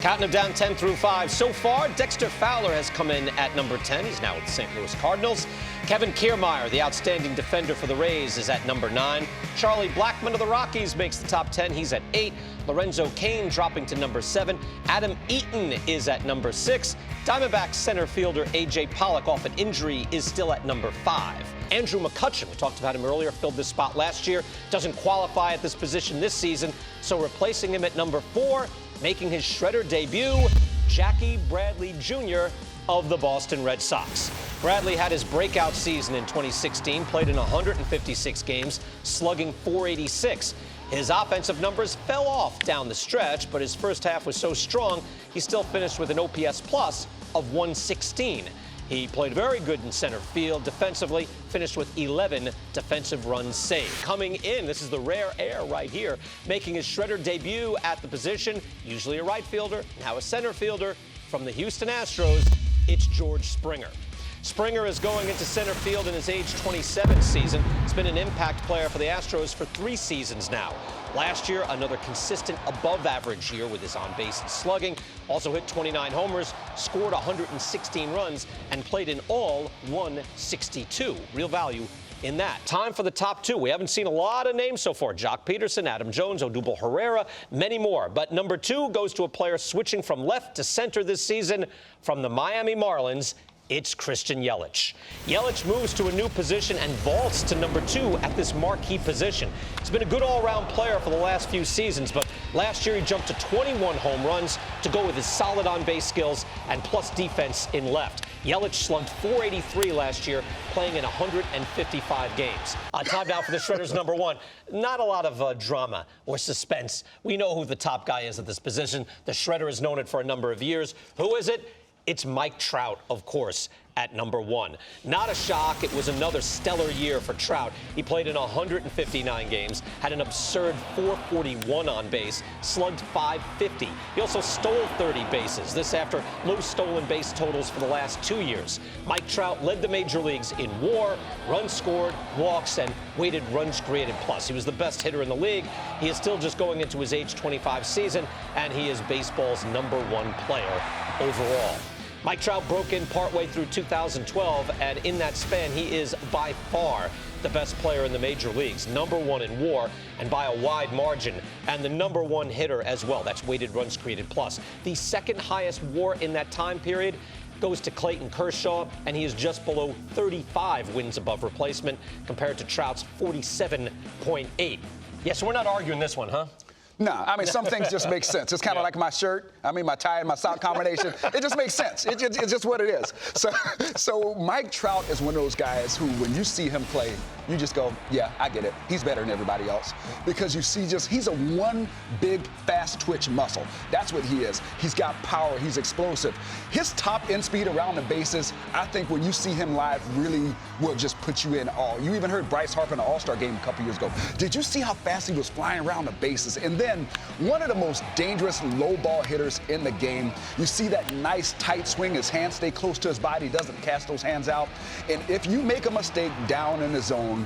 Counting them down 10 through 5. So far, Dexter Fowler has come in at number 10. He's now with the St. Louis Cardinals. Kevin Kiermaier, the outstanding defender for the Rays, is at number 9. Charlie Blackmon of the Rockies makes the top 10. He's at 8. Lorenzo Cain dropping to number 7. Adam Eaton is at number 6. Diamondbacks center fielder A.J. Pollock, off an injury, is still at number 5. Andrew McCutchen, we talked about him earlier, filled this spot last year, doesn't qualify at this position this season, so replacing him at number 4, making his shredder debut, Jackie Bradley Jr. of the Boston Red Sox. Bradley had his breakout season in 2016, played in 156 games, slugging .486. His offensive numbers fell off down the stretch, but his first half was so strong, he still finished with an OPS plus of 116. He played very good in center field. Defensively, finished with 11 defensive runs saved. Coming in, this is the rare air right here, making his shredder debut at the position, usually a right fielder, now a center fielder. From the Houston Astros, it's George Springer. Springer is going into center field in his age 27 season. He's been an impact player for the Astros for 3 seasons now. Last year, another consistent above-average year with his on-base and slugging. Also hit 29 homers, scored 116 runs, and played in all 162. Real value in that. Time for the top 2. We haven't seen a lot of names so far. Joc Pederson, Adam Jones, Odubel Herrera, many more. But number 2 goes to a player switching from left to center this season from the Miami Marlins. It's Christian Yelich. Yelich moves to a new position and vaults to number 2 at this marquee position. He's been a good all-around player for the last few seasons, but last year he jumped to 21 home runs to go with his solid on-base skills and plus defense in left. Yelich slugged .483 last year, playing in 155 games. Time now for the Shredder's number 1. Not a lot of drama or suspense. We know who the top guy is at this position. The Shredder has known it for a number of years. Who is it? It's Mike Trout, of course, at number 1. Not a shock. It was another stellar year for Trout. He played in 159 games, had an absurd .441 on base, slugged .550. He also stole 30 bases. This after low stolen base totals for the last 2 years. Mike Trout led the major leagues in WAR, runs scored, walks, and weighted runs created plus. He was the best hitter in the league. He is still just going into his age 25 season, and he is baseball's number 1 player overall. Mike Trout broke in partway through 2012, and in that span, he is by far the best player in the major leagues, number 1 in WAR, and by a wide margin, and the number 1 hitter as well. That's weighted runs created plus. The second highest WAR in that time period goes to Clayton Kershaw, and he is just below 35 wins above replacement compared to Trout's 47.8. Yeah, so we're not arguing this one, huh? No, I mean, some things just make sense. It's kind of like my shirt, my tie and my sock combination. It just makes sense. It's just what it is. So Mike Trout is one of those guys who, when you see him play, you just go, yeah, I get it. He's better than everybody else. Because you see he's a one big, fast twitch muscle. That's what he is. He's got power. He's explosive. His top end speed around the bases, I think when you see him live, really will just put you in awe. You even heard Bryce Harper in the All-Star game a couple years ago. Did you see how fast he was flying around the bases? And then one of the most dangerous low ball hitters in the game. You see that nice tight swing. His hands stay close to his body. He doesn't cast those hands out. And if you make a mistake down in the zone,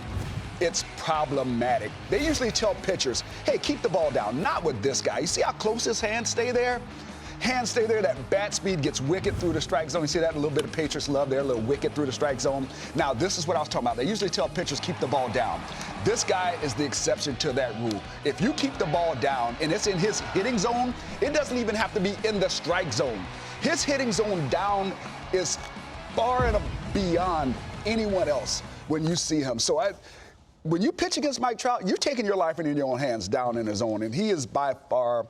it's problematic. They usually tell pitchers, hey, keep the ball down. Not with this guy. You see how close his hands stay there? Hands stay there, that bat speed gets wicked through the strike zone. You see that a little bit of Patriots love there, a little wicked through the strike zone. Now, this is what I was talking about. They usually tell pitchers keep the ball down. This guy is the exception to that rule. If you keep the ball down and it's in his hitting zone, it doesn't even have to be in the strike zone. His hitting zone down is far and beyond anyone else when you see him. So when you pitch against Mike Trout, you're taking your life in your own hands down in the zone, and he is by far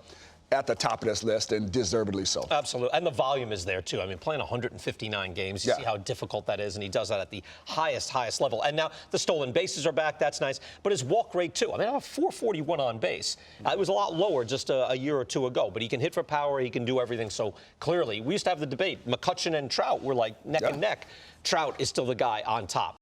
at the top of this list, and deservedly so. Absolutely. And the volume is there, too. I mean, playing 159 games, you see how difficult that is, and he does that at the highest level. And now the stolen bases are back. That's nice. But his walk rate, too. I mean, I have a .441 on base. It was a lot lower just a year or 2 ago, but he can hit for power. He can do everything. So clearly, we used to have the debate. Mccutchen and Trout were like neck and neck. Trout is still the guy on top.